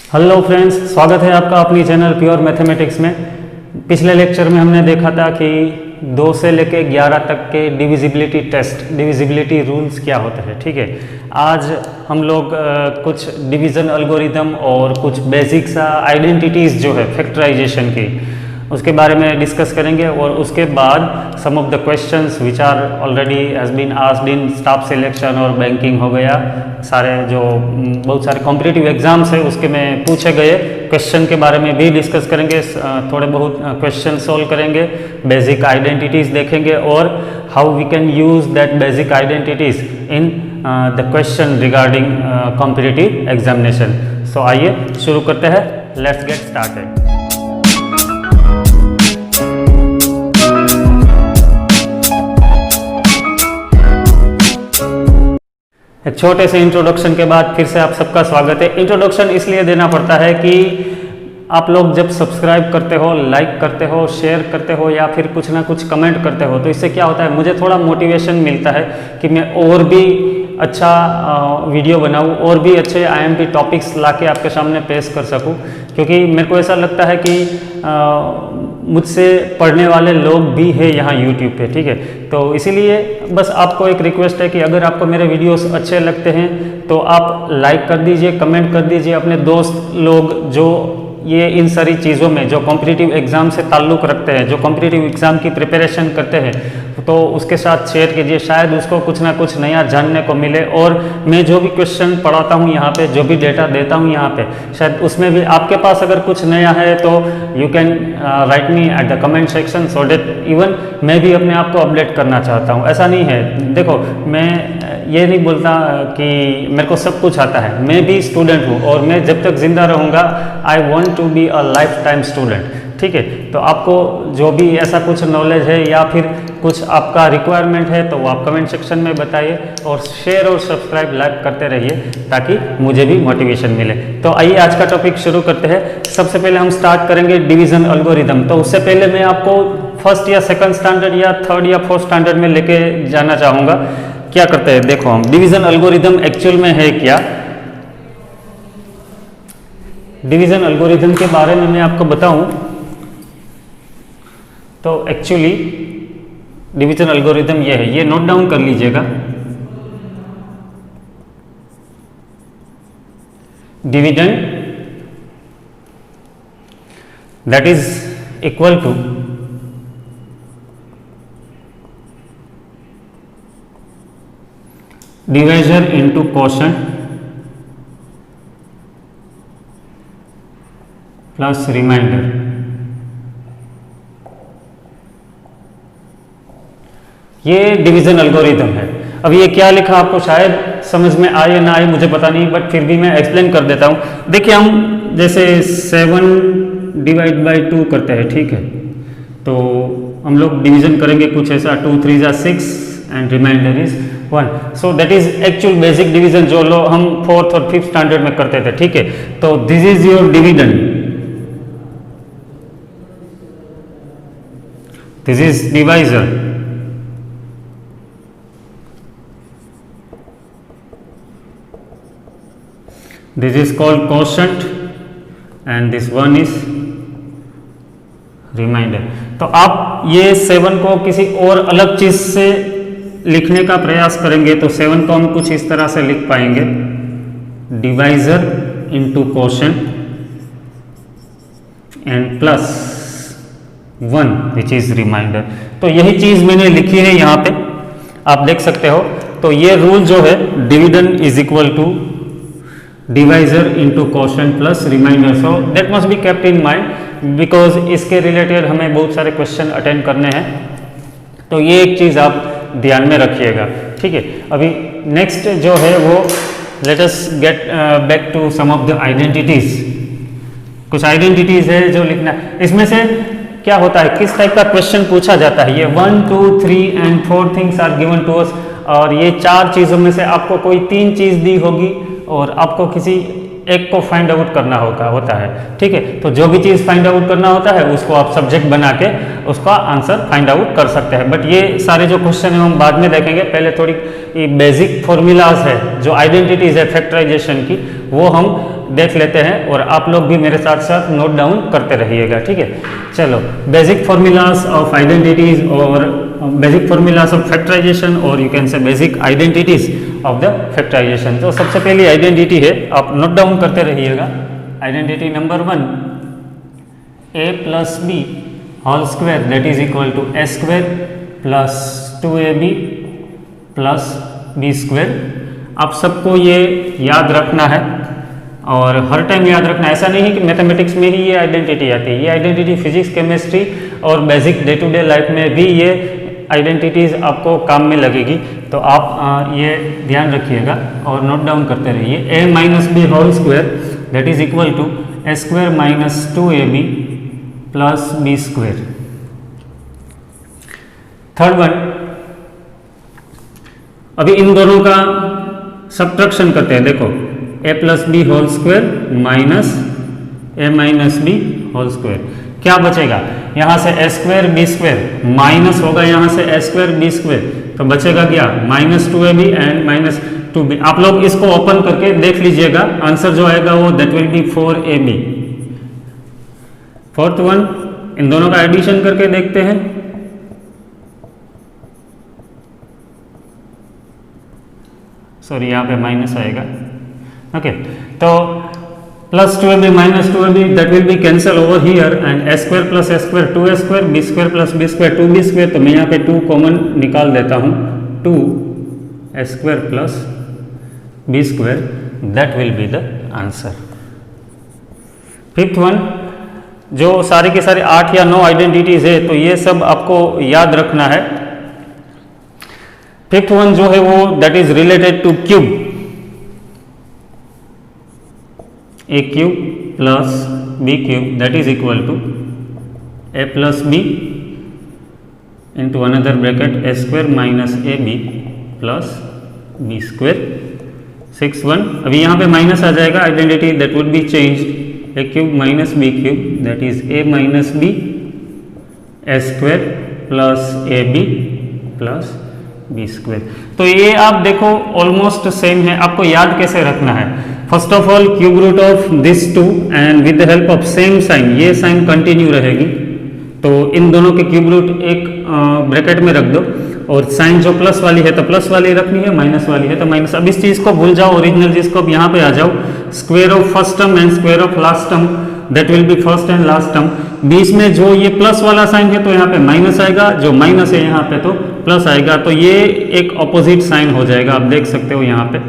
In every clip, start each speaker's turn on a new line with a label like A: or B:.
A: Hello friends, स्वागत है आपका अपनी चैनल प्योर मैथमेटिक्स में। पिछले लेक्चर में हमने देखा था कि 2 से लेके 11 तक के डिविजिबिलिटी टेस्ट, डिविजिबिलिटी रूल्स क्या होते हैं। ठीक है, आज हम लोग कुछ डिवीज़न एल्गोरिदम और कुछ बेसिक सा आइडेंटिटीज़ जो है फैक्टराइजेशन की, उसके बारे में डिस्कस करेंगे। और उसके बाद some of the questions which are already has been asked in staff selection और बैंकिंग हो गया, सारे जो बहुत सारे कॉम्पिटिटिव एग्जाम्स है उसके में पूछे गए क्वेश्चन के बारे में भी डिस्कस करेंगे। थोड़े बहुत क्वेश्चन सॉल्व करेंगे, बेसिक आइडेंटिटीज़ देखेंगे और how we can use that basic identities in the question regarding competitive examination. So आइए शुरू करते हैं, लेट्स गेट स्टार्टेड। एक छोटे से इंट्रोडक्शन के बाद फिर से आप सबका स्वागत है। इंट्रोडक्शन इसलिए देना पड़ता है कि आप लोग जब सब्सक्राइब करते हो, लाइक करते हो, शेयर करते हो या फिर कुछ ना कुछ कमेंट करते हो, तो इससे क्या होता है, मुझे थोड़ा मोटिवेशन मिलता है कि मैं और भी अच्छा वीडियो बनाऊं और भी अच्छे आईएमपी टॉपिक्स लाके आपके सामने पेश कर सकूं। क्योंकि मेरे को ऐसा लगता है कि मुझसे पढ़ने वाले लोग भी हैं यहाँ यूट्यूब पे। ठीक है, तो इसीलिए बस आपको एक रिक्वेस्ट है कि अगर आपको मेरे वीडियोस अच्छे लगते हैं तो आप लाइक कर दीजिए, कमेंट कर दीजिए। अपने दोस्त लोग जो ये इन सारी चीज़ों में जो कॉम्पिटिटिव एग्ज़ाम से ताल्लुक़ रखते हैं, जो कॉम्पिटिटिव एग्ज़ाम की प्रिपरेशन करते हैं, तो उसके साथ शेयर कीजिए, शायद उसको कुछ ना कुछ नया जानने को मिले। और मैं जो भी क्वेश्चन पढ़ाता हूँ यहाँ पे, जो भी डेटा देता हूँ यहाँ पे, शायद उसमें भी आपके पास अगर कुछ नया है तो you can write me at the comment section, so that even मैं भी अपने आप को अपडेट करना चाहता हूँ। ऐसा नहीं है, देखो मैं ये नहीं बोलता कि मेरे को सब कुछ आता है, मैं भी स्टूडेंट हूँ और मैं जब तक जिंदा रहूँगा I want to be a lifetime student. ठीक है, तो आपको जो भी ऐसा कुछ नॉलेज है या फिर कुछ आपका रिक्वायरमेंट है तो वो आप कमेंट सेक्शन में बताइए और शेयर और सब्सक्राइब लाइक करते रहिए ताकि मुझे भी मोटिवेशन मिले। तो आइए आज का टॉपिक शुरू करते हैं। सबसे पहले हम स्टार्ट करेंगे डिवीज़न एल्गोरिदम। तो उससे पहले मैं आपको फर्स्ट या सेकंड स्टैंडर्ड या थर्ड या फोर्थ स्टैंडर्ड में लेके जाना चाहूँगा। क्या करते हैं, देखो हम डिवीज़न एल्गोरिदम एक्चुअल में है क्या। डिवीज़न एल्गोरिदम के बारे में मैं आपको बताऊं तो एक्चुअली डिवीजन एल्गोरिदम ये है, ये नोट डाउन कर लीजिएगा। Dividend that is equal to divisor into quotient plus remainder. ये डिवीजन एल्गोरिदम है। अब ये क्या लिखा आपको शायद समझ में आए या ना आए मुझे पता नहीं, बट फिर भी मैं एक्सप्लेन कर देता हूँ। देखिए हम जैसे 7 डिवाइड बाई 2 करते हैं, ठीक है, तो हम लोग डिवीजन करेंगे कुछ ऐसा 2 3 जा 6 and remainder is 1। So that is actual basic division जो लोग हम 4th और 5th स्टैंडर्ड में करते थे। ठीक है, तो this is your dividend, this is divisor, this is called quotient and this one is remainder। तो आप ये 7 को किसी और अलग चीज से लिखने का प्रयास करेंगे तो 7 को हम कुछ इस तरह से लिख पाएंगे, divisor into quotient and plus 1 which is remainder. तो यही चीज मैंने लिखी है यहाँ पे, आप देख सकते हो। तो ये रूल जो है, dividend is equal to divisor into quotient plus remainder. So that must be kept in mind because इसके रिलेटेड हमें बहुत सारे क्वेश्चन अटेंड करने हैं, तो ये एक चीज़ आप ध्यान में रखिएगा। ठीक है, अभी नेक्स्ट जो है वो let us get back to some of the identities. कुछ आइडेंटिटीज है जो लिखना है। इसमें से क्या होता है, किस टाइप का क्वेश्चन पूछा जाता है, ये 1 2 3 and 4 things are given to us, और ये 4 चीज़ों में से आपको कोई 3 चीज़ दी होगी और आपको किसी एक को फाइंड आउट करना होता है। ठीक है, तो जो भी चीज़ फाइंड आउट करना होता है उसको आप सब्जेक्ट बना के उसका आंसर फाइंड आउट कर सकते हैं। बट ये सारे जो क्वेश्चन है हम बाद में देखेंगे, पहले थोड़ी बेसिक फॉर्मूलाज है जो आइडेंटिटीज है फैक्टराइजेशन की, वो हम देख लेते हैं और आप लोग भी मेरे साथ साथ नोट डाउन करते रहिएगा, ठीक है। चलो, बेसिक फॉर्मूलाज ऑफ आइडेंटिटीज और बेसिक फॉर्मूलाज ऑफ फैक्टराइजेशन और you can say basic identities of the factorisation. तो सबसे पहली आइडेंटिटी है, आप नोट डाउन करते रहिएगा। Identity number 1, a plus B whole square that is equal to A square plus 2ab plus B square. आप सबको ये याद रखना है और हर टाइम याद रखना है। ऐसा नहीं है कि मैथमेटिक्स में ही ये आइडेंटिटी आती है, ये आइडेंटिटी फिजिक्स, केमिस्ट्री और basic day to day life में भी ये आइडेंटिटीज़ आपको काम में लगेगी। तो आप ये ध्यान रखिएगा और नोट डाउन करते रहिए। a minus B whole square that is equal to A square minus 2ab plus B square. Third one, अभी इन दोनों का सब्ट्रैक्शन करते हैं। देखो, a plus B whole square minus A minus B whole square, क्या बचेगा? यहाँ से A square B square minus होगा यहाँ से ए स्क्वायर बी स्क्वायर, तो बचेगा क्या? Minus 2ab and minus 2b। आप लोग इसको ओपन करके देख लीजिएगा, आंसर जो आएगा वो that will be 4ab। Fourth one, इन दोनों का एडिशन करके देखते हैं। सॉरी, यहाँ पे माइनस आएगा, ओके। तो plus 2ab minus 2ab that will be cancel over here and A square plus A square 2a square, B square plus B square 2b square. तो मैं यहाँ पे 2 कॉमन निकाल देता हूँ, 2a square plus B square that will be the answer. Fifth one, जो सारे के सारे 8 या 9 आइडेंटिटीज है तो ये सब आपको याद रखना है। फिफ्थ वन जो है वो that is related to cube, A cube plus B cube that is equal to A plus B into another bracket A square minus A B plus B square. Six one, अभी यहाँ पे minus आ जाएगा, identity that would be changed, A cube minus B cube that is A minus B A square plus A B plus B square. तो ये आप देखो almost same है, आपको याद कैसे रखना है? First of all cube root of this to and with the help of same sign, ये साइन कंटिन्यू रहेगी तो इन दोनों के क्यूब रूट एक ब्रैकेट में रख दो और साइन जो प्लस वाली है तो प्लस वाली रखनी है, माइनस वाली है तो माइनस। अब इस चीज़ को भूल जाओ, ओरिजिनल चीज़ को अब यहाँ पे आ जाओ। Square of first term and square of last term that will be first and last term. बीच में जो ये प्लस वाला साइन है तो यहाँ पे माइनस आएगा, जो माइनस है यहाँ पे तो प्लस आएगा, तो ये एक ऑपोजिट साइन हो जाएगा। आप देख सकते हो यहाँ पे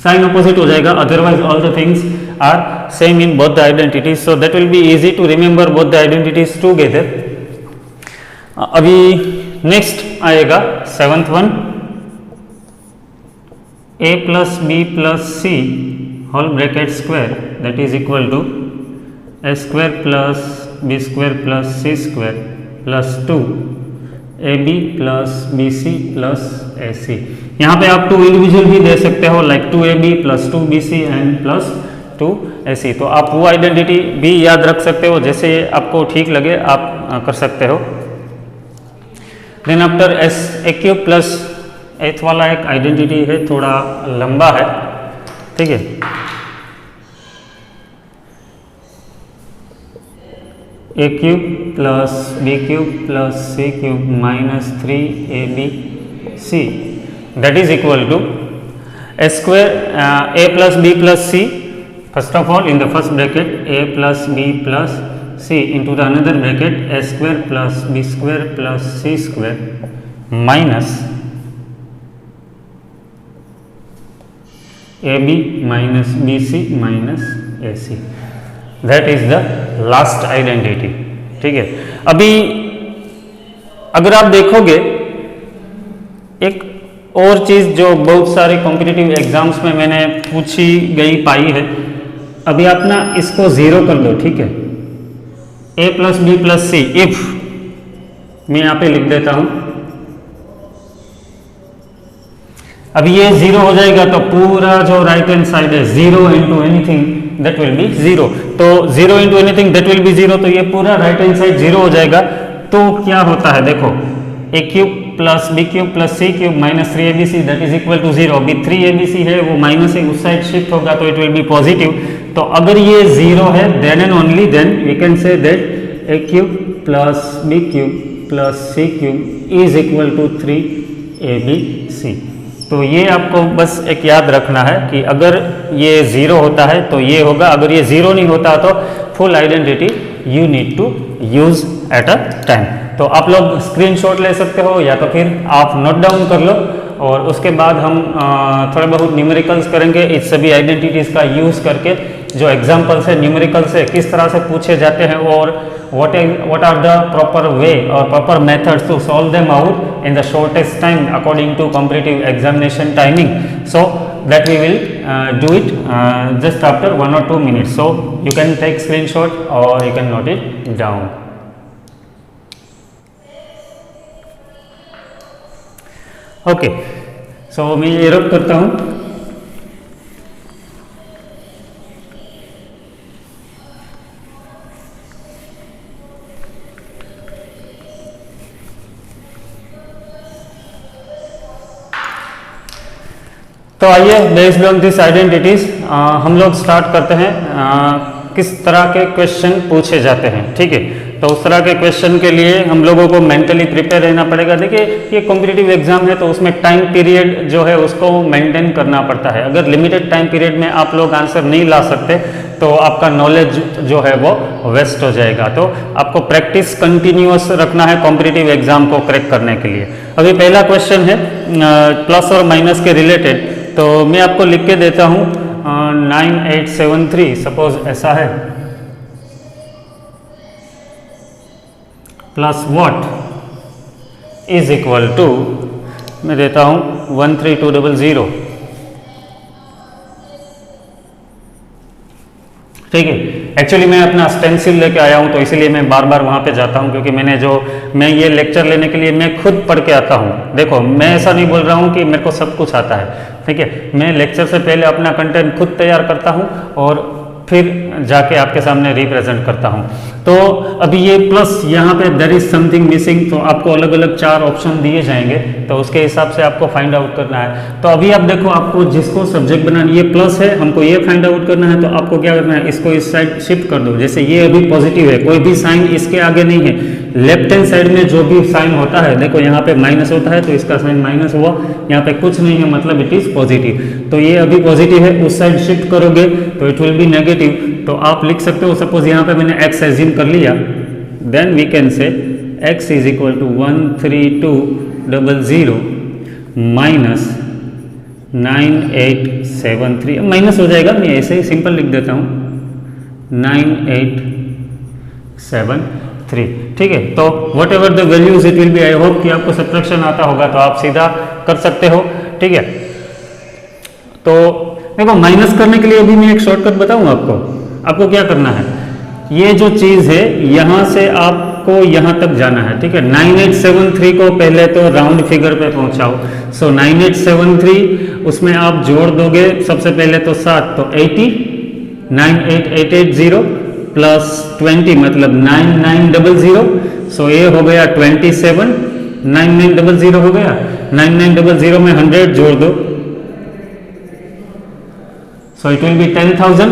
A: साइन ऑपोजिट हो जाएगा, otherwise all the things are same in both the identities, so that will be easy to remember both the identities together. अभी नेक्स्ट आएगा seventh one, a plus B plus C whole bracket square that is equal to A square plus B square plus C square plus 2ab plus B C plus A C. यहाँ पे आप 2 individual भी दे सकते हो, like 2ab plus 2bc and plus 2ac। तो आप वो identity भी याद रख सकते हो, जैसे आपको ठीक लगे आप कर सकते हो। Then after as A cube plus एथ वाला एक आइडेंटिटी है, थोड़ा लंबा है, ठीक है। A cube plus B cube plus C cube minus 3ab C that is equal to A square A plus B plus C, first of all in the first bracket A plus B plus C into the another bracket A square plus B square plus C square minus A B minus B C minus A C, that is the last identity, ठीक है। अभी अगर आप देखोगे एक और चीज जो बहुत सारे कॉम्पिटिटिव एग्जाम्स में मैंने पूछी गई पाई है, अभी आप ना इसको जीरो कर दो, ठीक है। A plus B plus C if, मैं यहाँ पे लिख देता हूं, अब ये जीरो हो जाएगा तो पूरा जो राइट हैंड साइड है zero into anything that will be zero, तो zero into anything that will be zero, तो ये पूरा राइट हैंड साइड जीरो हो जाएगा। तो क्या होता है देखो, A cube plus B cube plus C cube minus 3abc that is equal to 0। अभी 3abc है वो माइनस है, उस साइड शिफ्ट होगा तो इट विल बी पॉजिटिव। तो अगर ये 0 है then and only then we can say that A cube plus B cube plus C cube is equal to 3abc। तो ये आपको बस एक याद रखना है कि अगर ये 0 होता है तो ये होगा, अगर ये 0 नहीं होता तो full identity you need to use at a time. तो आप लोग स्क्रीनशॉट ले सकते हो या तो फिर आप नोट डाउन कर लो और उसके बाद हम थोड़े बहुत न्यूमेरिकल्स करेंगे इस सभी आइडेंटिटीज़ का यूज़ करके। जो एग्जाम्पल्स है न्यूमेरिकल्स है किस तरह से पूछे जाते हैं और what are the proper way or proper methods to solve them out in the shortest time according to competitive examination timing. So that we will do it just after 1 or 2 minutes. So you can take screenshot or you can note it down. Okay so मैं ये रब करता हूँ। तो आइए based on this identities हम लोग start करते हैं किस तरह के क्वेश्चन पूछे जाते हैं। ठीक है, तो उस तरह के क्वेश्चन के लिए हम लोगों को मेंटली प्रिपेयर रहना पड़ेगा। देखिए ये कॉम्पिटिटिव एग्जाम है तो उसमें टाइम पीरियड जो है उसको मेंटेन करना पड़ता है। अगर लिमिटेड टाइम पीरियड में आप लोग आंसर नहीं ला सकते तो आपका नॉलेज जो है वो वेस्ट हो जाएगा। तो आपको प्रैक्टिस कंटिन्यूअस रखना है कॉम्पिटिटिव एग्जाम को क्रैक करने के लिए। अभी पहला क्वेश्चन है प्लस और माइनस के रिलेटेड, तो मैं आपको लिख के देता हूँ 9873 सपोज ऐसा है, plus what is equal to मैं देता हूँ 13200। ठीक है, एक्चुअली मैं अपना स्टेंसिल लेके आया हूँ तो इसीलिए मैं बार बार वहाँ पे जाता हूँ क्योंकि मैं ये लेक्चर लेने के लिए मैं खुद पढ़ के आता हूँ। देखो मैं ऐसा नहीं बोल रहा हूँ कि मेरे को सब कुछ आता है, ठीक है, मैं लेक्चर से पहले अपना कंटेंट खुद तैयार करता हूँ और फिर जाके आपके सामने रिप्रेजेंट करता हूँ। तो अभी ये प्लस यहाँ पे देयर इज समथिंग मिसिंग, तो आपको अलग अलग 4 ऑप्शन दिए जाएंगे तो उसके हिसाब से आपको फाइंड आउट करना है। तो अभी आप देखो आपको जिसको सब्जेक्ट बनाना ये प्लस है, हमको ये फाइंड आउट करना है, तो आपको क्या करना है इसको इस साइड शिफ्ट कर दो। जैसे ये अभी पॉजिटिव है, कोई भी साइन इसके आगे नहीं है, लेफ्ट हैंड साइड में जो भी साइन होता है देखो यहाँ पे माइनस होता है तो इसका साइन माइनस हुआ, यहाँ पे कुछ नहीं है मतलब इट इज पॉजिटिव। तो ये अभी पॉजिटिव है, उस साइड शिफ्ट करोगे तो इट विल बी नेगेटिव। तो आप लिख सकते हो सपोज यहाँ पे मैंने x एज्यूम कर लिया, then we can say x is equal to 13200 minus 9873, minus हो जाएगा, मैं ऐसे ही सिंपल लिख देता हूँ 9873। ठीक है, तो what ever the values it will B, I hope कि आपको सब्ट्रैक्शन आता होगा तो आप सीधा कर सकते हो। ठीक है, तो देखो माइनस करने के लिए अभी मैं एक शॉर्टकट बताऊँ आपको क्या करना है। ये जो चीज़ है यहाँ से आपको यहाँ तक जाना है। ठीक है, 9873 को पहले तो राउंड फिगर पे पहुँचाओ। सो 9873 उसमें आप जोड़ दोगे सबसे पहले तो 7 तो 80, 98880 प्लस 20 मतलब 9900। सो ये हो गया 27, 9900 हो गया, 9900 में 100 जोड़ दो, सो इट विल बी 10,000।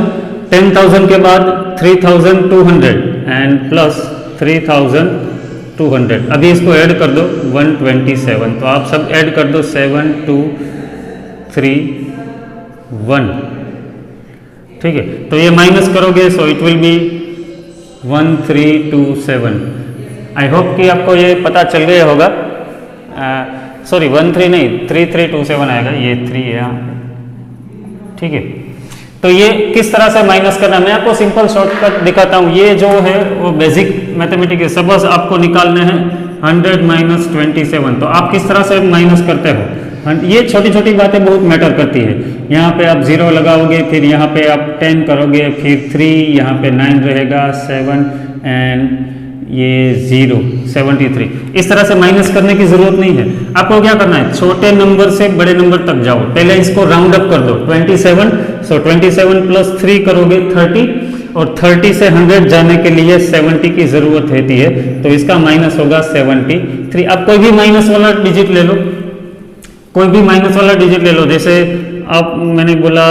A: 10,000 के बाद 3,200 एंड प्लस 3,200। अभी इसको ऐड कर दो 127, तो आप सब ऐड कर दो 7231। ठीक है, तो ये माइनस करोगे सो it will B 1327। I hope कि आपको ये पता चल गया होगा। सॉरी 13 नहीं 3327 आएगा, ये 3 है यहाँ। ठीक है, तो ये किस तरह से माइनस करना है मैं आपको सिंपल शॉर्टकट दिखाता हूँ। ये जो है वो बेसिक मैथमेटिक्स है, सपोज आपको निकालना है 100 माइनस 27, तो आप किस तरह से माइनस करते हो। ये छोटी छोटी बातें बहुत मैटर करती है। यहाँ पे आप 0 लगाओगे, फिर यहाँ पे आप 10 करोगे, फिर 3, यहाँ पे 9 रहेगा, 7 एंड ये 0 73। इस तरह से माइनस करने की जरूरत नहीं है। आपको क्या करना है, छोटे नंबर से बड़े नंबर तक जाओ, पहले इसको राउंड अप कर दो 27। सो 27 प्लस 3 करोगे 30, और 30 से 100 जाने के लिए 70 की जरूरत रहती है, तो इसका माइनस होगा 70 3। अब कोई भी माइनस वाला डिजिट ले लो, कोई भी माइनस वाला डिजिट ले लो, जैसे आप मैंने बोला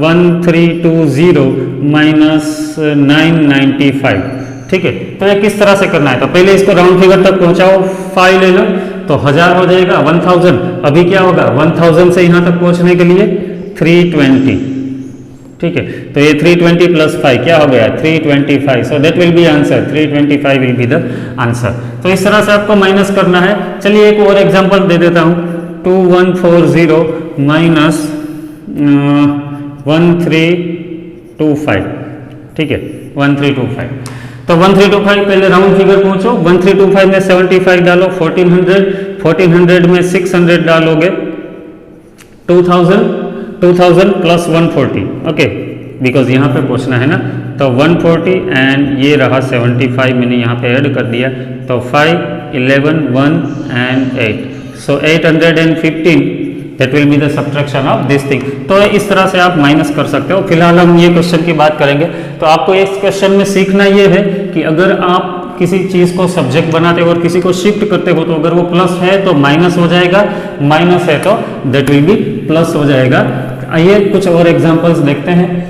A: 1320 माइनस 995, ठीक है। तो ये किस तरह से करना है, तो पहले इसको राउंड फिगर तक पहुंचाओ, 5 ले लो तो 1000 हो जाएगा, 1000। अभी क्या होगा, 1000 से यहाँ तक पहुंचने के लिए 320, ठीक है। तो ये 320 प्लस 5 क्या हो गया, 325। सो that will B answer, 325 will be the answer. तो इस तरह से आपको माइनस करना है। चलिए एक और एग्जांपल दे देता हूँ, 2140 माइनस 1325, ठीक है, 1325। तो 1325 पहले राउंड फिगर पहुंचो, 1325 में 75 डालो, 1400 में 600 डालोगे, 2000 प्लस 140, ओके, बिकॉज यहाँ पे पूछना है ना। तो 140 एंड ये रहा 75, मैंने यहाँ पे ऐड कर दिया, तो 5, 11, 1 and 8, so 815, that will be the subtraction of this thing. तो इस तरह से आप माइनस कर सकते हो। फिलहाल हम ये क्वेश्चन की बात करेंगे। तो आपको इस क्वेश्चन में सीखना ये है कि अगर आप किसी चीज़ को सब्जेक्ट बनाते हो और किसी को शिफ्ट करते हो, तो अगर वो प्लस है तो माइनस हो जाएगा, माइनस है तो दैट विल बी प्लस हो जाएगा। आइए कुछ और एग्जांपल्स देखते हैं।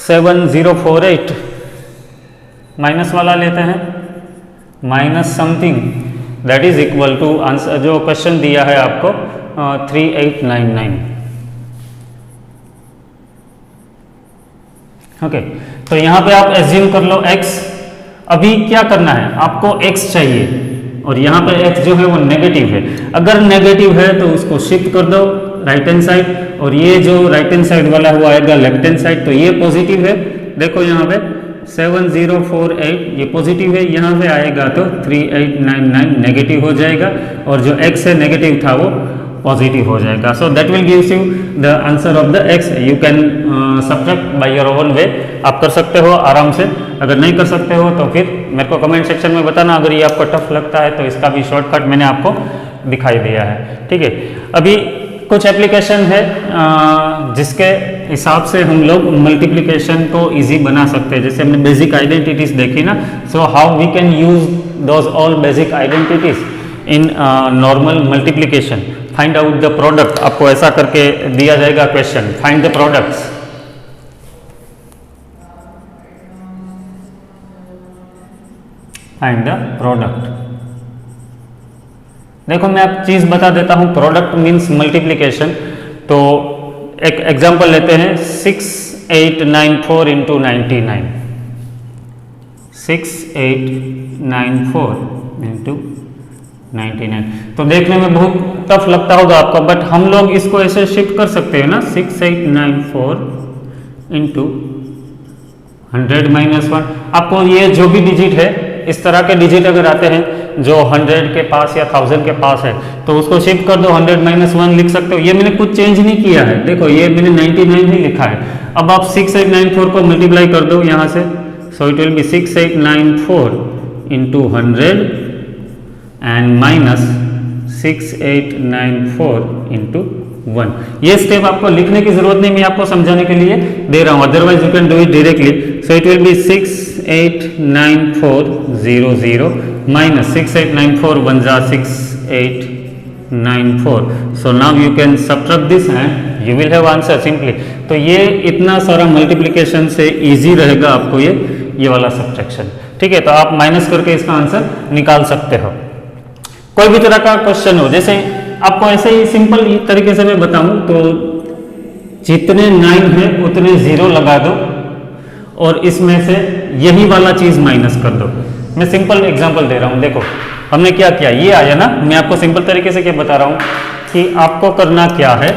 A: 7048 माइनस वाला लेते हैं, minus something that is equal to answer जो क्वेश्चन दिया है आपको 3899, ओके। तो यहाँ पे आप एज्यूम कर लो x। अभी क्या करना है, आपको x चाहिए और यहाँ पे x जो है वो नेगेटिव है। अगर नेगेटिव है तो उसको शिफ्ट कर दो राइट हैंड साइड, और ये जो राइट हैंड साइड वाला वो आएगा लेफ्ट हैंड साइड। तो ये पॉजिटिव है, देखो यहाँ पे 7048 ये पॉजिटिव है, यहाँ पे आएगा तो 3899 नेगेटिव हो जाएगा, और जो x है नेगेटिव था वो पॉजिटिव हो जाएगा। So that will gives you the answer of the x। You can subtract by your own way, आप कर सकते हो आराम से। अगर नहीं कर सकते हो तो फिर मेरे को कमेंट सेक्शन में बताना। अगर ये आपको टफ लगता है तो इसका भी शॉर्टकट मैंने आपको दिखाई दिया है, ठीक है। अभी कुछ एप्लीकेशन है जिसके हिसाब से हम लोग मल्टीप्लिकेशन को इजी बना सकते हैं। जैसे हमने बेसिक आइडेंटिटीज देखी ना, so how we can use those all basic identities in normal multiplication. Find out the product, आपको ऐसा करके दिया जाएगा question, find the products. Find the product. देखो मैं आप चीज बता देता हूं, प्रोडक्ट मींस मल्टीप्लिकेशन। तो एक एग्जांपल लेते हैं, 6894 इंटू 99, 6894 इंटू 99। तो देखने में बहुत टफ लगता होगा आपको, बट हम लोग इसको ऐसे शिफ्ट कर सकते हैं ना, 6894 इंटू 100 माइनस 1। आपको ये जो भी डिजिट है, इस तरह के डिजिट अगर आते हैं जो 100 के पास या 1000 के पास है, तो उसको शिफ्ट कर दो, 100 माइनस 1 लिख सकते हो। ये मैंने कुछ चेंज नहीं किया है, देखो ये मैंने 99 ही लिखा है। अब आप 6894 को मल्टीप्लाई कर दो यहाँ से, सो it will B 6894 into 100 and minus 6894 into 1। ये स्टेप आपको लिखने की जरूरत नहीं, मैं आपको समझाने के लिए दे रहा हूं, otherwise you can do it directly. So it will B 689400 minus 6894 1 जा 6894। So now you can subtract this and you will have answer simply. तो ये इतना सारा मल्टीप्लिकेशन से इजी रहेगा आपको ये वाला सब्ट्रैक्शन, ठीक है। तो आप माइनस करके इसका आंसर निकाल सकते हो। कोई भी तरह का क्वेश्चन हो, जैसे आपको ऐसे ही सिंपल तरीके से मैं बताऊं तो जितने 9 है उतने 0 लगा दो और इसमें से यही वाला चीज माइनस कर दो। मैं सिंपल एग्जांपल दे रहा हूं, देखो हमने क्या किया, ये आया ना। मैं आपको सिंपल तरीके से क्या बता रहा हूं कि आपको करना क्या है,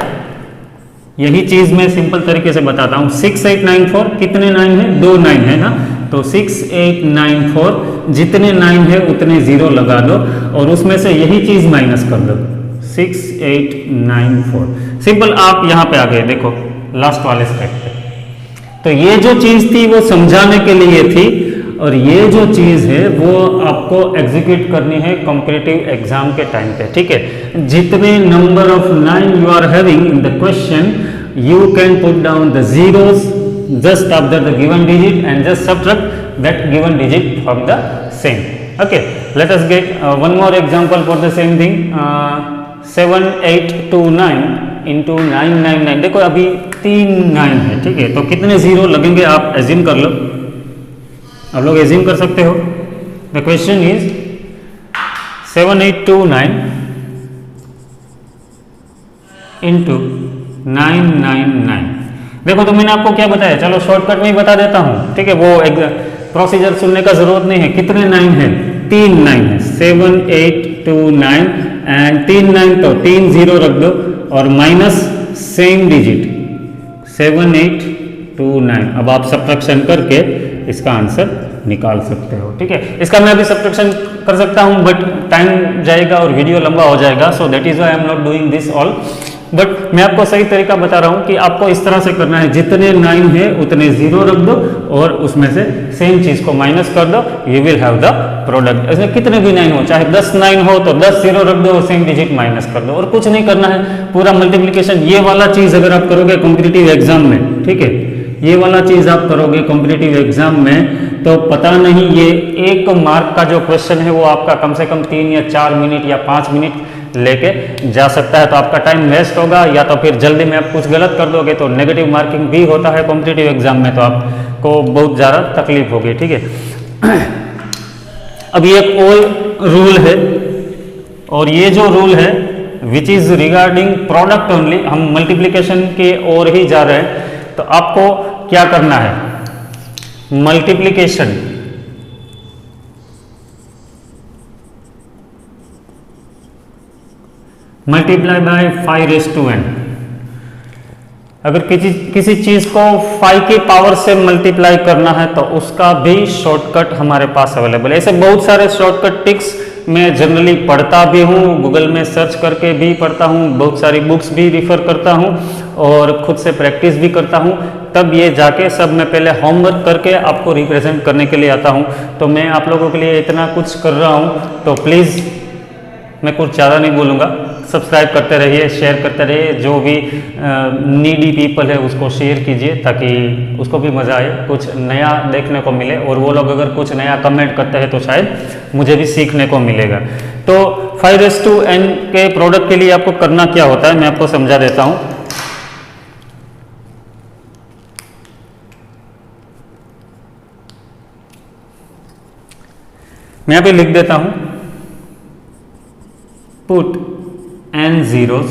A: यही चीज मैं सिंपल तरीके से बताता हूं। 6894 कितने 9 है, 2 9 है ना, तो 6894 जितने 9 है उतने 0 लगा दो और उसमें से यही चीज माइनस कर दो, 6894। सिंपल, आप यहां पे आ गए, देखो लास्ट वाले स्टेप पे। तो ये जो चीज थी वो समझाने के लिए थी, और ये जो चीज है वो आपको एग्जीक्यूट करनी है कॉम्पिटिटिव एग्जाम के टाइम पे, ठीक है। जितने number of 9 you are having in the question, you can put down the zeros just after the given digit and just subtract that given digit from the same, Okay, let us get one more example for the same thing. 7829 into 999। देखो अभी 3 9 है, ठीक है, तो कितने zero लगेंगे आप assume कर लो, आप लोग एज्यूम कर सकते हो। The question is 7829 into 999। देखो तो मैंने आपको क्या बताया, चलो शॉर्टकट में ही बता देता हूँ, ठीक है, वो एक प्रोसीजर सुनने का जरूरत नहीं है। कितने 9 है, 3 9 है, 7829 एंड 3 9 तो 3 जीरो रख दो और माइनस सेम डिजिट 7829। अब आप सब्ट्रैक्शन करके इसका आंसर निकाल सकते हो, ठीक है। इसका मैं अभी सब्ट्रैक्शन कर सकता हूं बट टाइम जाएगा और वीडियो लंबा हो जाएगा, so that is why I am not doing this all. But मैं आपको सही तरीका बता रहा हूं कि आपको इस तरह से करना है, जितने 9 है उतने जीरो रख दो और उसमें से सेम चीज को माइनस कर दो, you will have the product. इसमें कितने भी 9 हो, चाहे 10 9 हो तो 10 जीरो रख दो और सेम डिजिट माइनस कर दो, और कुछ नहीं करना है। पूरा मल्टीप्लिकेशन ये वाला चीज अगर आप करोगे कॉम्पिटिटिव एग्जाम में, ठीक है, ये वाला चीज आप करोगे कॉम्पिटिटिव एग्जाम में तो पता नहीं ये 1 मार्क का जो क्वेश्चन है वो आपका कम से कम 3 या 4 मिनट या 5 मिनट लेके जा सकता है। तो आपका टाइम वेस्ट होगा, या तो फिर जल्दी में आप कुछ गलत कर दोगे तो नेगेटिव मार्किंग भी होता है कॉम्पिटिटिव एग्जाम में, तो आपको बहुत ज़्यादा तकलीफ होगी, ठीक है। अब ये एक और रूल है, और ये जो रूल है which is regarding product only, हम मल्टीप्लिकेशन के ओर ही जा रहे हैं। तो आपको क्या करना है, मल्टीप्लिकेशन मल्टीप्लाई बाय 5n। अगर किसी चीज को 5 की पावर से मल्टीप्लाई करना है तो उसका भी शॉर्टकट हमारे पास अवेलेबल है। ऐसे बहुत सारे शॉर्टकट टिक्स मैं जनरली पढ़ता भी हूँ, गूगल में सर्च करके भी पढ़ता हूँ, बहुत सारी बुक्स भी रिफर करता हूँ और खुद से प्रैक्टिस भी करता हूँ। तब ये जाके सब मैं पहले होमवर्क करके आपको रिप्रेजेंट करने के लिए आता हूँ। तो मैं आप लोगों के लिए इतना कुछ कर रहा हूँ, तो प्लीज़ मैं कुछ ज़्यादा नहीं बोलूँगा, सब्सक्राइब करते रहिए, शेयर करते रहिए, जो भी नीडी पीपल है उसको शेयर कीजिए ताकि उसको भी मज़ा आए, कुछ नया देखने को मिले, और वो लोग अगर कुछ नया कमेंट करते हैं तो शायद मुझे भी सीखने को मिलेगा। तो 5n के प्रोडक्ट के लिए आपको करना क्या होता है मैं आपको समझा देता हूँ। मैं यहाँ पे लिख देता हूँ, put n zeros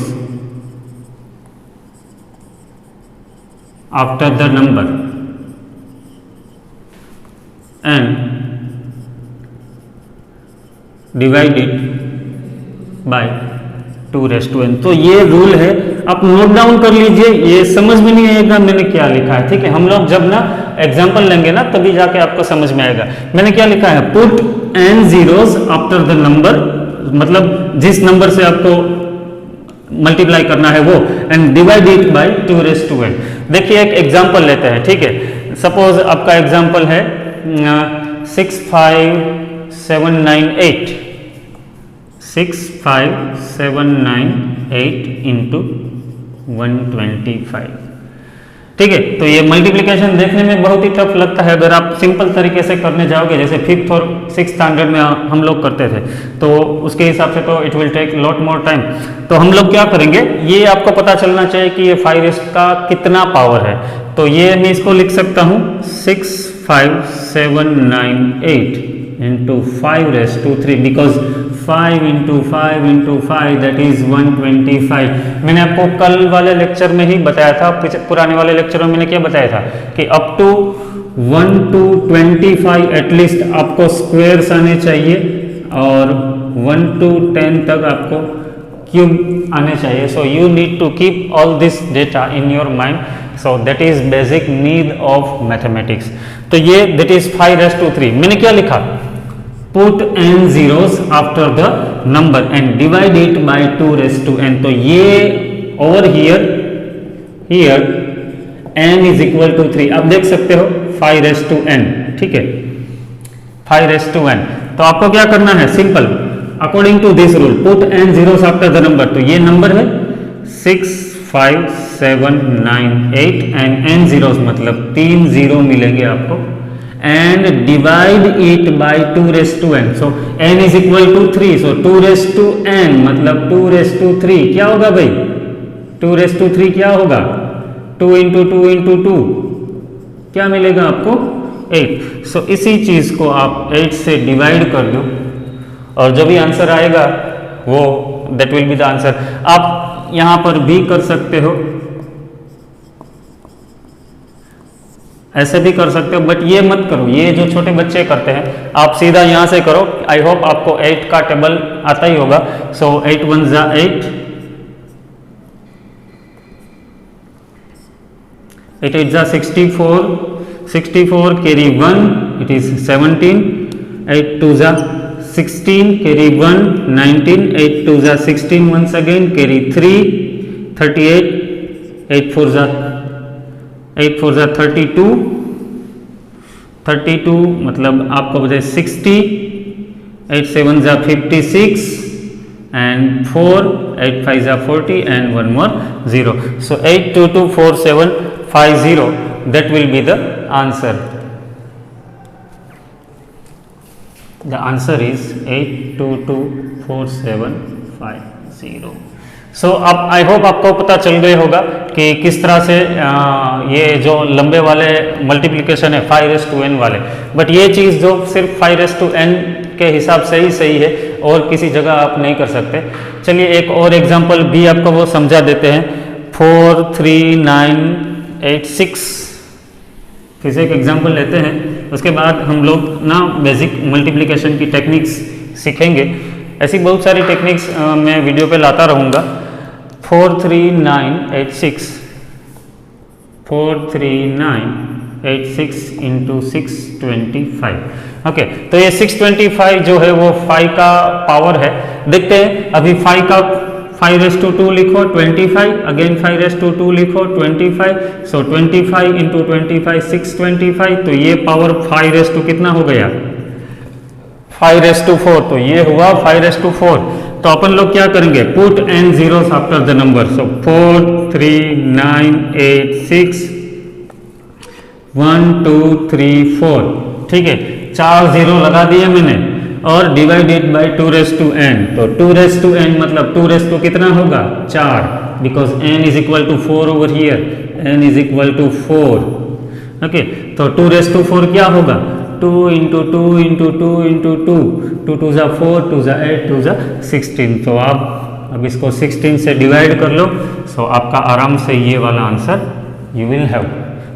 A: after the number and divide it by 2n। तो ये रूल है, आप नोट डाउन कर लीजिए, ये समझ में नहीं आएगा मैंने क्या लिखा है, ठीक है। हम लोग जब ना एग्जाम्पल लेंगे ना तभी जाके आपको समझ में आएगा मैंने क्या लिखा है। Put n zeros after the number, मतलब जिस नंबर से आपको मल्टीप्लाई करना है वो, and divide it by 2n। देखिए एक एग्जांपल लेते हैं, ठीक है। सपोज आपका एग्जांपल है 65798 इंटू 125, ठीक है। तो ये मल्टीप्लिकेशन देखने में बहुत ही टफ लगता है, अगर आप सिंपल तरीके से करने जाओगे, जैसे 5th और 6th स्टैंडर्ड में हम लोग करते थे, तो उसके हिसाब से तो it will take lot more time. तो हम लोग क्या करेंगे, ये आपको पता चलना चाहिए कि ये 5 का कितना पावर है। तो ये मैं इसको लिख सकता हूँ 65798 into 5^3, because 5 into 5 that is 125। मैंने आपको कल वाले लेक्चर में ही बताया था, पुराने वाले लेक्चर में मैंने क्या बताया था कि अप टू 1 to 25 एटलीस्ट आपको स्क्वायर्स आने चाहिए, और 1 to 10 तक आपको क्यूब आने चाहिए। So you need to keep all this data in your mind, so that is basic need of mathematics. तो ये दैट इज 5^3। मैंने क्या लिखा, put n zeros after the number and divide it by 2n। तो ये over here n is equal to 3, आप देख सकते हो 5n, ठीक है, 5n। तो आपको क्या करना है, simple, according to this rule, put n zeros after the number। तो ये नंबर है 65798 एंड n zeros मतलब 3 जीरो मिलेंगे आपको, and divide it by 2 raised to n. So n is equal to 3, so 2 raised to n मतलब 2 raised to 3 क्या होगा भाई? 2 raised to 3 क्या होगा? 2 into 2 into 2 क्या मिलेगा आपको? 8. सो इसी चीज को आप 8 से डिवाइड कर दो और जो भी आंसर आएगा वो that will be the answer. आप यहां पर भी कर सकते हो, ऐसे भी कर सकते हो, बट ये मत करो, ये जो छोटे बच्चे करते हैं आप सीधा यहां से करो. आई होप आपको 8 का टेबल आता ही होगा. सो 8 1 जा 8, 8 8 जा 64, 64 carry 1 it is 17, 8 2 जा 16 carry 1 19, 8 2 जा 16 once again carry 3 38, 8 4 जा 32, 32 मतलब आपको बजाय 60, 8 7 जा 56 and 4, 8 5 जा 40 and one more 0. So 8 2 2 4 7 5 0, that will be the answer. The answer is 8 2 2 4 7 5 0. सो अब आई होप आपको पता चल गया होगा कि किस तरह से ये जो लंबे वाले मल्टीप्लिकेशन है 5n वाले, बट ये चीज़ जो सिर्फ 5n के हिसाब से ही सही है और किसी जगह आप नहीं कर सकते. चलिए एक और एग्जांपल भी आपको वो समझा देते हैं. 4 3 9 8 6 फिर से एक एग्जांपल लेते हैं, उसके बाद हम लोग ना बेसिक मल्टीप्लिकेशन की टेक्निक्स सीखेंगे. ऐसी बहुत सारी टेक्निक्स मैं वीडियो पे लाता रहूँगा. 4 3 9 8 6, 4 3 9 8 6 इंटू 6 25. ओके, तो ये 625 जो है वो 5 का पावर है. देखते हैं अभी 5 का 5 raised to 2 लिखो 25, अगेन 5 raised to 2 लिखो 25. सो 25 इंटू 25 625, तो ये पावर 5 raised to कितना हो गया? 5 raised to 4. तो ये हुआ 5 raised to 4. तो अपन लोग क्या करेंगे? Put n zeros after the number. सो 4 3 9 8 6 1 2 3 4. ठीक है, 4 0 लगा दिए मैंने और divided by 2 raised to n. तो 2 raised to n मतलब 2 raised to कितना होगा? 4, because n is equal to 4 over here. n is equal to 4. Okay, तो 2 raised to 4 क्या होगा? 2 इंटू 2 इंटू 2 इंटू 2, 2 2 जा 4, 2 जा 8, 2 जा 16. तो आप अब इसको 16 से डिवाइड कर लो. सो आपका आराम से ये वाला answer you will have.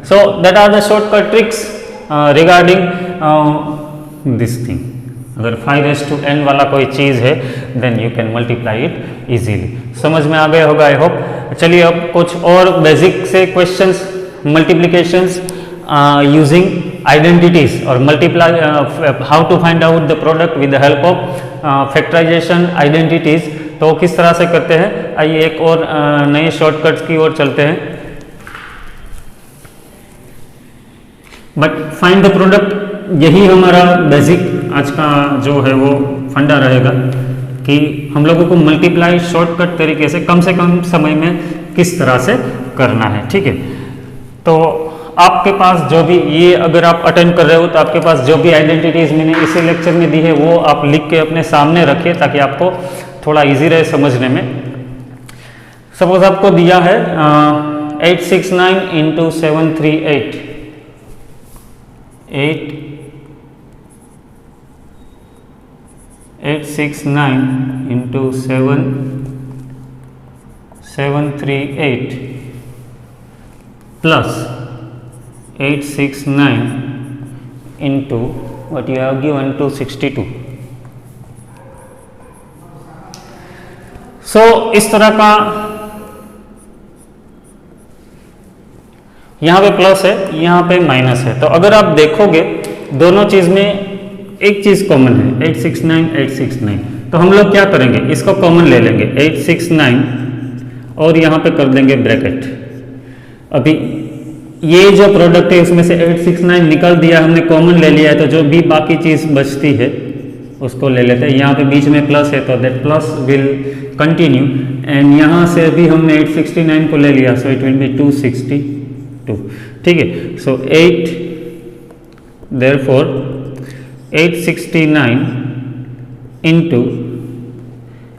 A: So that are the shortcut tricks regarding this thing. अगर 5 raised to n वाला कोई चीज़ है then you can multiply it easily. समझ में आ गया होगा आई होप. चलिए अब कुछ और बेसिक से questions multiplications using identities or multiply how to find out the product with the help of factorization identities. तो किस तरह से करते हैं, आइए एक और नए शॉर्टकट्स की ओर चलते हैं. बट फाइंड द प्रोडक्ट यही हमारा बेसिक आज का जो है वो फंडा रहेगा कि हम लोगों को मल्टीप्लाई शॉर्टकट तरीके से कम समय में किस तरह से करना है. ठीक है, तो आपके पास जो भी ये अगर आप अटेंड कर रहे हो तो आपके पास जो भी आइडेंटिटीज मैंने इसी लेक्चर में दी है वो आप लिख के अपने सामने रखिए ताकि आपको थोड़ा इजी रहे समझने में. सपोज आपको दिया है 869 into 738, 869 into 738 plus 869 into what you have given to 62. So इस तरह का यहाँ पे प्लस है, यहाँ पे माइनस है. तो अगर आप देखोगे दोनों चीज में एक चीज कॉमन है 869 869. तो हम लोग क्या करेंगे, इसको कॉमन ले लेंगे 869 और यहाँ पे कर देंगे ब्रैकेट. अभी ये जो प्रोडक्ट है उसमें से 869 निकल दिया हमने, कॉमन ले लिया है, तो जो भी बाकी चीज़ बचती है उसको ले लेते हैं. यहाँ पे बीच में प्लस है तो that plus will continue and यहाँ से भी हमने 869 को ले लिया. सो इट विल बी 262. ठीक है, सो 8 therefore 869 into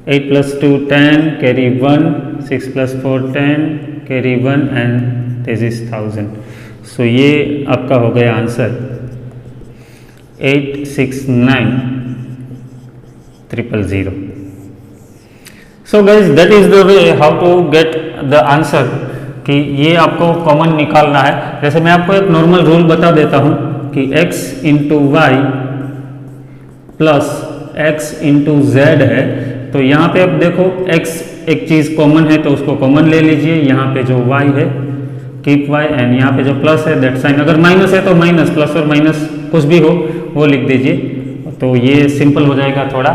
A: 8 plus 2 10 carry 1 6 plus 4 10 carry 1 and this is 1000. So ये आपका हो गया answer 869000. So guys, that is the way how to get the answer कि ये आपको कॉमन निकालना है. जैसे मैं आपको एक नॉर्मल रूल बता देता हूँ कि x into Y plus x into Z है, तो यहाँ पे अब देखो x एक चीज़ कॉमन है तो उसको कॉमन ले लीजिए. यहाँ पे जो y है कीप y, एंड यहाँ पे जो प्लस है दैट साइन, अगर माइनस है तो माइनस, प्लस और माइनस कुछ भी हो वो लिख दीजिए. तो ये सिंपल हो जाएगा थोड़ा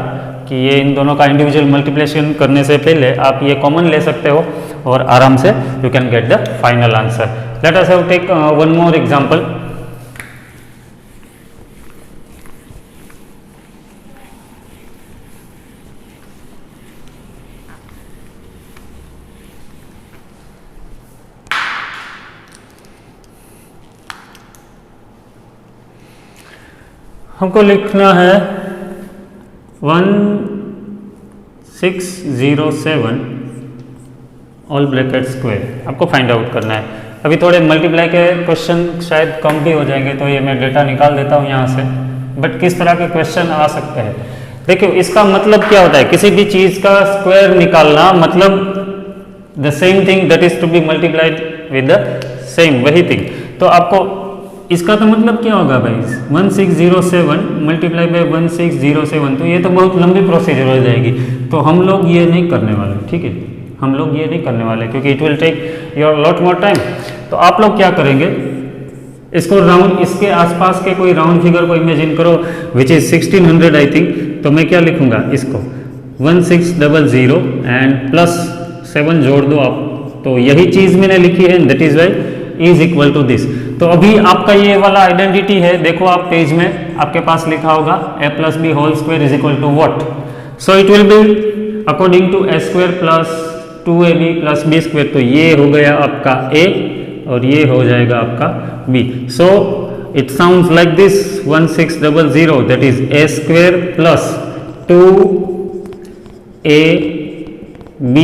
A: कि ये इन दोनों का इंडिविजुअल मल्टीप्लिकेशन करने से पहले आप ये कॉमन ले सकते हो और आराम से you can get the final answer. Let us have take one more example. हमको लिखना है 1607 ऑल ब्रैकेट स्क्वायर. आपको फाइंड आउट करना है. अभी थोड़े मल्टीप्लाई के क्वेश्चन शायद कम भी हो जाएंगे तो ये मैं डेटा निकाल देता हूँ यहाँ से. बट किस तरह के क्वेश्चन आ सकते हैं देखिए, इसका मतलब क्या होता है, किसी भी चीज़ का स्क्वायर निकालना मतलब the same thing that is to be multiplied with the same, वही थिंग. तो आपको इसका तो मतलब क्या होगा भाई, 1607 मल्टीप्लाई बाई 1607, तो ये तो बहुत लंबी प्रोसीजर हो जाएगी. तो हम लोग ये नहीं करने वाले, ठीक है, हम लोग ये नहीं करने वाले क्योंकि it will take your lot more time. तो आप लोग क्या करेंगे, इसको राउंड, इसके आसपास के कोई राउंड फिगर को इमेजिन करो विच इज 1600 आई थिंक. तो मैं क्या लिखूंगा, इसको 1600 एंड प्लस 7 जोड़ दो आप. तो यही चीज़ मैंने लिखी है, that is Y is equal to this. तो अभी आपका ये वाला आइडेंटिटी है, देखो आप पेज में आपके पास लिखा होगा a plus B whole square is equal to what. So it will be according to a square plus 2ab plus b square. तो ये हो गया आपका a और ये हो जाएगा आपका b. So it sounds like this 1600 that is a square plus 2ab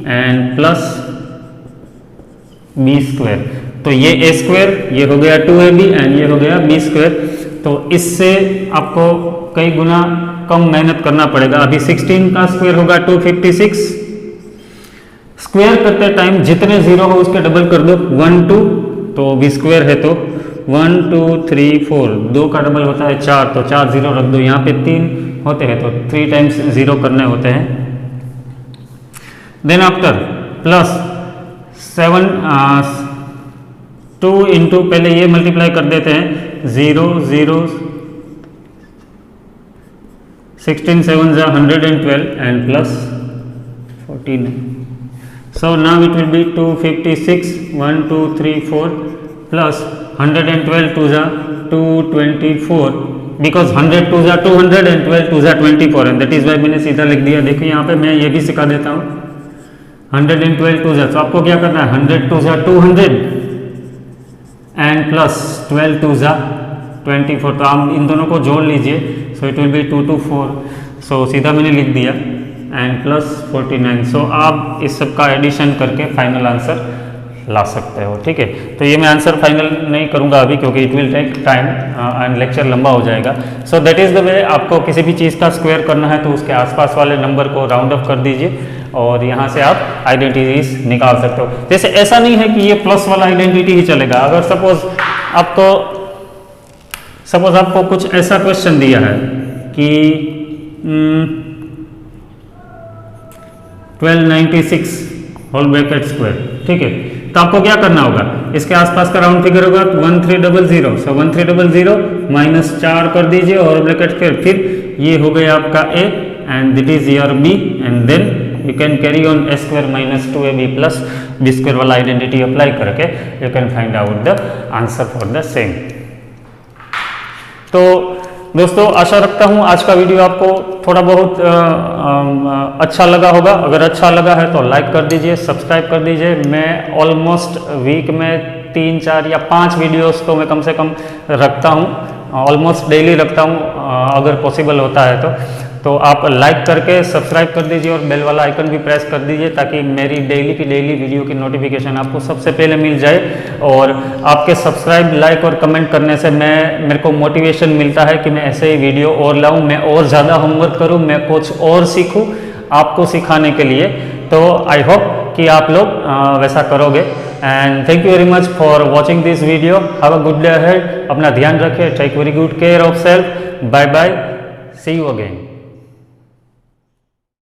A: and plus b square. तो ये a स्क्वायर, ये हो गया 2ab एंड ये हो गया b स्क्वायर. तो इससे आपको कई गुना कम मेहनत करना पड़ेगा. अभी 16 का स्क्वायर होगा 256. स्क्वायर करते टाइम जितने जीरो हो उसके डबल कर दो, 1 2, तो b स्क्वायर है तो 1 2 3 4, 2 का डबल होता है 4, तो 4 जीरो रख दो. यहाँ पे 3 होते हैं तो 3 टाइम्स जीरो करने होते हैं. देन आफ्टर प्लस 7 2 इंटू, पहले ये मल्टीप्लाई कर देते हैं, 0 0 16 7 112 and plus 49. So now it will be 256 1 2 3 4 plus 112 2 224, because 100 2 200 and 12 2 24, and that is why मैंने सीधा लिख दिया. देखो यहाँ पे मैं ये भी सिखा देता हूँ, 112 2 तो आपको क्या करना है, 100 2 200 एंड प्लस 12 2 24. तो आप इन दोनों को जोड़ लीजिए. सो इट विल बी 224. सो सीधा मैंने लिख दिया एंड प्लस 49. सो आप इस सब का एडिशन करके फाइनल आंसर ला सकते हो, ठीक है. तो ये मैं आंसर फाइनल नहीं करूँगा अभी क्योंकि it will take time and lecture लंबा हो जाएगा. So that is the way. आपको किसी भी चीज़ का स्क्वायर करना है तो उसके आसपास वाले नंबर को राउंड अप कर दीजिए और यहाँ से आप आइडेंटिटीज निकाल सकते हो. जैसे ऐसा नहीं है कि ये प्लस वाला आइडेंटिटी ही चलेगा. अगर सपोज आपको कुछ ऐसा क्वेश्चन दिया है कि 1296 होल ब्रैकेट स्क्वायर, ठीक है, तो आपको क्या करना होगा, इसके आसपास का राउंड फिगर होगा 1300. सो 1300 माइनस 4 कर दीजिए और ब्रैकेट स्क्वायर, फिर ये हो गया आपका a and this is your b and then you can carry on a square minus 2ab plus b square वाला आइडेंटिटी अप्लाई करके you can find out the answer for the same. तो दोस्तों आशा रखता हूँ आज का वीडियो आपको थोड़ा बहुत अच्छा लगा होगा. अगर अच्छा लगा है तो लाइक कर दीजिए, सब्सक्राइब कर दीजिए. मैं ऑलमोस्ट वीक में 3 4 या 5 वीडियोस तो मैं कम से कम रखता हूँ ऑलमोस्ट डेली रखता हूँ, अगर पॉसिबल होता है तो आप लाइक करके सब्सक्राइब कर दीजिए और बेल वाला आइकन भी प्रेस कर दीजिए, ताकि मेरी डेली की डेली वीडियो की नोटिफिकेशन आपको सबसे पहले मिल जाए। और आपके सब्सक्राइब, लाइक और कमेंट करने से मेरे को मोटिवेशन मिलता है कि मैं ऐसे ही वीडियो और लाऊं, मैं और ज़्यादा होमवर्क करूं, मैं कुछ और सीखूं आपको सिखाने के लिए। तो आई होप कि आप लोग वैसा करोगे। And thank you very much for watching this video. Have a good day ahead. अपना ध्यान रखें, take very good care of self. Bye bye, see you again.